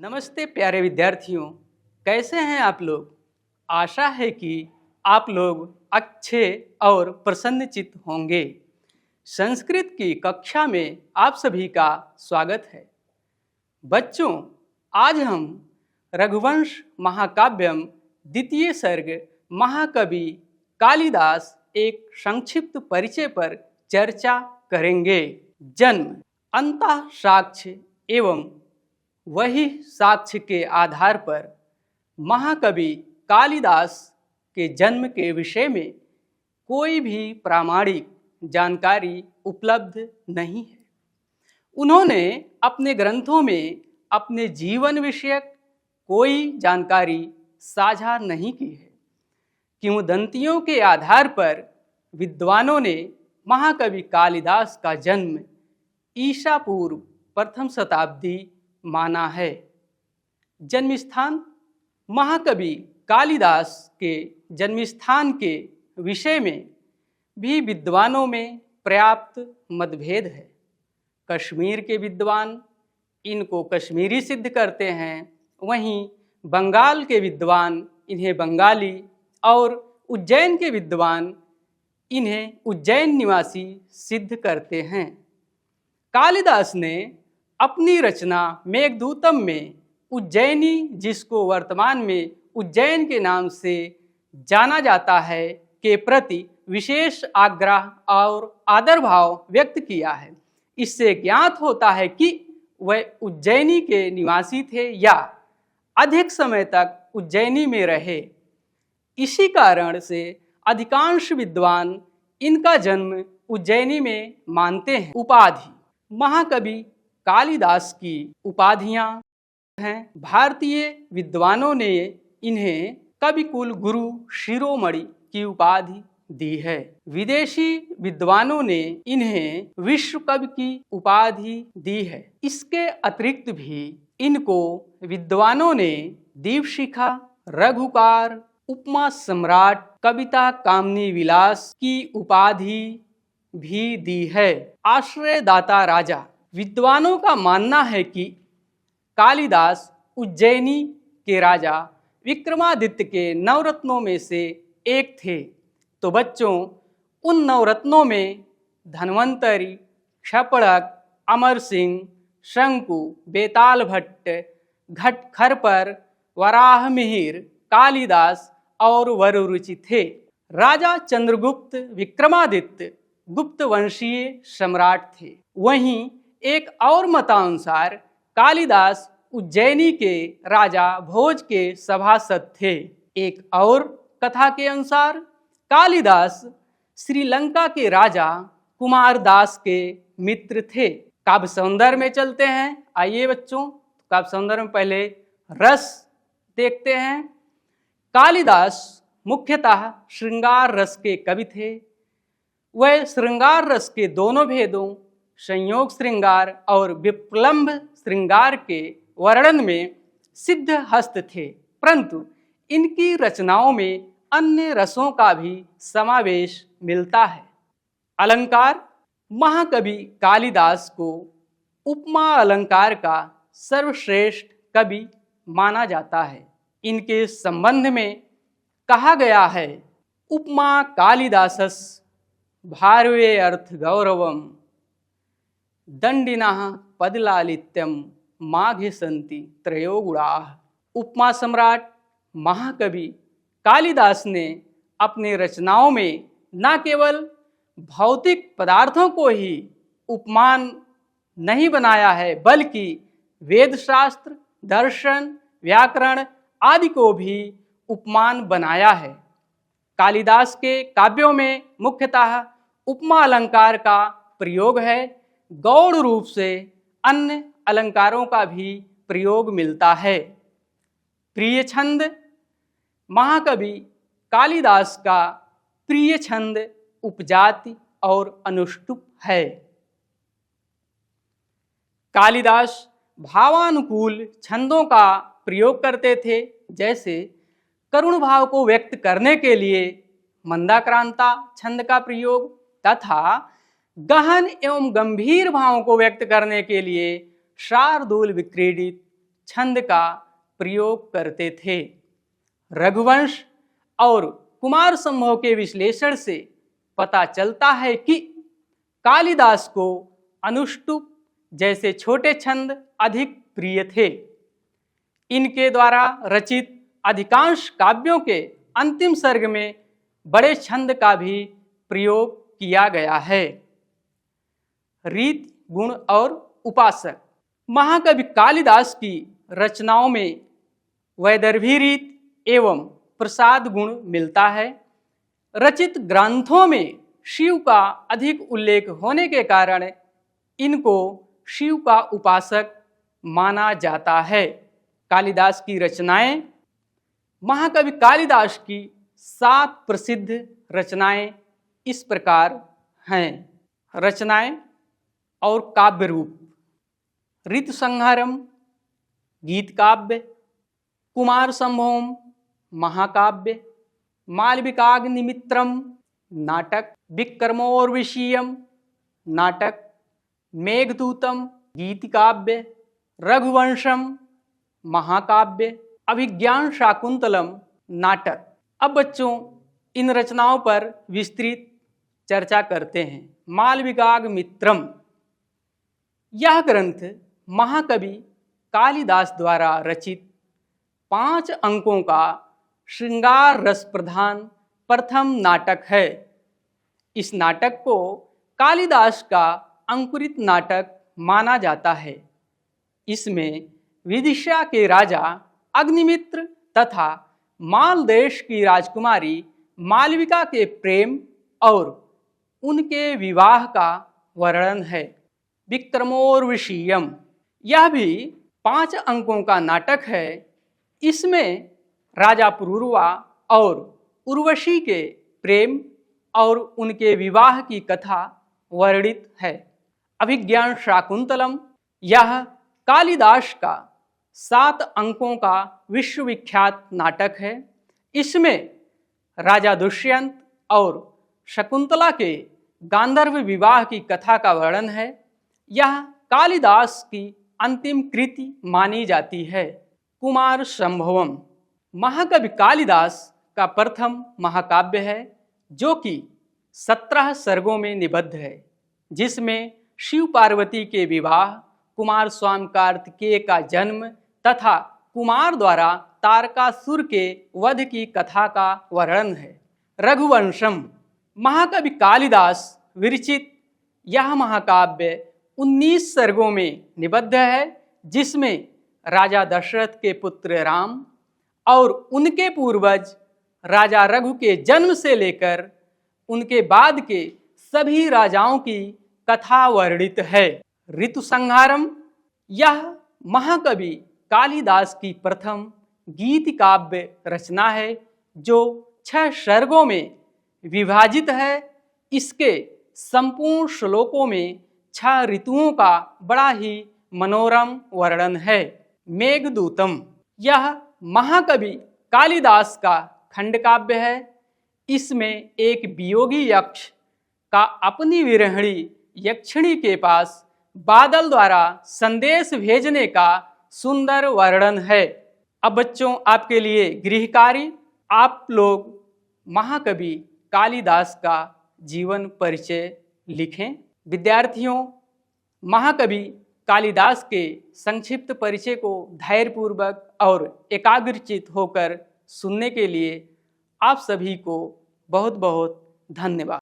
नमस्ते प्यारे विद्यार्थियों, कैसे हैं आप लोग। आशा है कि आप लोग अच्छे और प्रसन्नचित्त होंगे। संस्कृत की कक्षा में आप सभी का स्वागत है। बच्चों, आज हम रघुवंश महाकाव्यम द्वितीय सर्ग महाकवि कालिदास एक संक्षिप्त परिचय पर चर्चा करेंगे। जन्म, अंतः साक्ष्य एवं वही साक्ष्य के आधार पर महाकवि कालिदास के जन्म के विषय में कोई भी प्रामाणिक जानकारी उपलब्ध नहीं है। उन्होंने अपने ग्रंथों में अपने जीवन विषयक कोई जानकारी साझा नहीं की है। किंवदंतियों के आधार पर विद्वानों ने महाकवि कालिदास का जन्म ईसा पूर्व प्रथम शताब्दी माना है। जन्मस्थान, महाकवि कालिदास के जन्मस्थान के विषय में भी विद्वानों में पर्याप्त मतभेद है। कश्मीर के विद्वान इनको कश्मीरी सिद्ध करते हैं, वहीं बंगाल के विद्वान इन्हें बंगाली और उज्जैन के विद्वान इन्हें उज्जैन निवासी सिद्ध करते हैं। कालिदास ने अपनी रचना मेघदूतम में उज्जैनी, जिसको वर्तमान में उज्जैन के नाम से जाना जाता है, के प्रति विशेष आग्रह और आदर भाव व्यक्त किया है। इससे ज्ञात होता है कि वह उज्जैनी के निवासी थे या अधिक समय तक उज्जैनी में रहे। इसी कारण से अधिकांश विद्वान इनका जन्म उज्जैनी में मानते हैं। उपाधि, महाकवि कालिदास की उपाधियां हैं। भारतीय विद्वानों ने इन्हें कविकुल गुरु शिरोमणि की उपाधि दी है। विदेशी विद्वानों ने इन्हें विश्व कवि की उपाधि दी है। इसके अतिरिक्त भी इनको विद्वानों ने दीपशिखा, रघुकार, उपमा सम्राट, कविता कामनी विलास की उपाधि भी दी है। आश्रयदाता राजा, विद्वानों का मानना है कि कालिदास उज्जैनी के राजा विक्रमादित्य के नवरत्नों में से एक थे। तो बच्चों, उन नवरत्नों में धन्वंतरी, क्षपणक, अमर सिंह, शंकु, बेताल भट्ट, घटखरपर, वराह मिहिर, कालिदास और वरुरुचि थे। राजा चंद्रगुप्त विक्रमादित्य गुप्त वंशीय सम्राट थे। वहीं एक और मतानुसार कालिदास उज्जैनी के राजा भोज के सभासद थे। एक और कथा के अनुसार कालिदास श्रीलंका के राजा कुमारदास के मित्र थे। काव्य सौंदर्य में चलते हैं। आइए बच्चों, काव्य सौंदर्य में पहले रस देखते हैं। कालिदास मुख्यतः श्रृंगार रस के कवि थे। वह श्रृंगार रस के दोनों भेदों, संयोग श्रृंगार और विप्लम्ब श्रृंगार के वर्णन में सिद्ध हस्त थे, परंतु इनकी रचनाओं में अन्य रसों का भी समावेश मिलता है। अलंकार, महाकवि कालिदास को उपमा अलंकार का सर्वश्रेष्ठ कवि माना जाता है। इनके संबंध में कहा गया है, उपमा कालिदासस् भारवे अर्थ गौरवम दंडिनः पदलालित्यम माघे संति त्रयो गुणाः। उपमा सम्राट महाकवि कालिदास ने अपने रचनाओं में न केवल भौतिक पदार्थों को ही उपमान नहीं बनाया है, बल्कि वेदशास्त्र, दर्शन, व्याकरण आदि को भी उपमान बनाया है। कालिदास के काव्यों में मुख्यतः उपमा अलंकार का प्रयोग है। गौड़ रूप से अन्य अलंकारों का भी प्रयोग मिलता है। प्रिय छंद, महाकवि कालिदास का प्रिय छंद उपजाति और अनुष्टुप है। कालिदास भावानुकूल छंदों का प्रयोग करते थे, जैसे करुण भाव को व्यक्त करने के लिए मंदाक्रांता छंद का प्रयोग तथा गहन एवं गंभीर भावों को व्यक्त करने के लिए शार्दूल विक्रीडित छंद का प्रयोग करते थे। रघुवंश और कुमार संभव के विश्लेषण से पता चलता है कि कालिदास को अनुष्टुप जैसे छोटे छंद अधिक प्रिय थे। इनके द्वारा रचित अधिकांश काव्यों के अंतिम सर्ग में बड़े छंद का भी प्रयोग किया गया है। रीत, गुण और उपासक। महाकवि कालिदास की रचनाओं में वैदर्भी रीत एवं प्रसाद गुण मिलता है। रचित ग्रंथों में शिव का अधिक उल्लेख होने के कारण इनको शिव का उपासक माना जाता है। कालिदास की रचनाएं। महाकवि कालिदास की 7 प्रसिद्ध रचनाएं इस प्रकार हैं। रचनाएं और काव्य रूप। ऋतुसंहारम गीत काव्य, कुमार संभवम महाकाव्य, मालविकाग्निमित्रम नाटक, विक्रमोर्वशीयम नाटक, मेघदूतम गीत काव्य, रघुवंशम महाकाव्य, अभिज्ञान शाकुंतलम नाटक। अब बच्चों इन रचनाओं पर विस्तृत चर्चा करते हैं। मालविकाग्निमित्रम, यह ग्रंथ महाकवि कालिदास द्वारा रचित 5 अंकों का श्रृंगार रस प्रधान प्रथम नाटक है। इस नाटक को कालिदास का अंकुरित नाटक माना जाता है। इसमें विदिशा के राजा अग्निमित्र तथा माल देश की राजकुमारी मालविका के प्रेम और उनके विवाह का वर्णन है। विक्रमोर्वशीयम, यह भी 5 अंकों का नाटक है। इसमें राजा पुरूरवा और उर्वशी के प्रेम और उनके विवाह की कथा वर्णित है। अभिज्ञान शाकुंतलम, यह कालिदास का 7 अंकों का विश्वविख्यात नाटक है। इसमें राजा दुष्यंत और शकुंतला के गांधर्व विवाह की कथा का वर्णन है। यह कालिदास की अंतिम कृति मानी जाती है। कुमार संभवम, महाकवि कालिदास का प्रथम महाकाव्य है जो कि 17 सर्गों में निबद्ध है, जिसमें शिव पार्वती के विवाह, कुमार स्वामी कार्तिकेय का जन्म तथा कुमार द्वारा तारकासुर के वध की कथा का वर्णन है। रघुवंशम, महाकवि कालिदास विरचित यह महाकाव्य 19 सर्गों में निबद्ध है, जिसमें राजा दशरथ के पुत्र राम और उनके पूर्वज राजा रघु के जन्म से लेकर उनके बाद के सभी राजाओं की कथा वर्णित है। ऋतुसंहारम, यह महाकवि कालिदास की प्रथम गीत काव्य रचना है जो 6 सर्गों में विभाजित है। इसके संपूर्ण श्लोकों में 6 ऋतुओं का बड़ा ही मनोरम वर्णन है। मेघदूतम, यह महाकवि कालिदास का खंडकाव्य है। इसमें एक वियोगी यक्ष का अपनी विरहिणी यक्षिणी के पास बादल द्वारा संदेश भेजने का सुंदर वर्णन है। अब बच्चों आपके लिए गृह कार्य, आप लोग महाकवि कालिदास का जीवन परिचय लिखें। विद्यार्थियों, महाकवि कालिदास के संक्षिप्त परिचय को धैर्यपूर्वक और एकाग्रचित होकर सुनने के लिए आप सभी को बहुत बहुत धन्यवाद।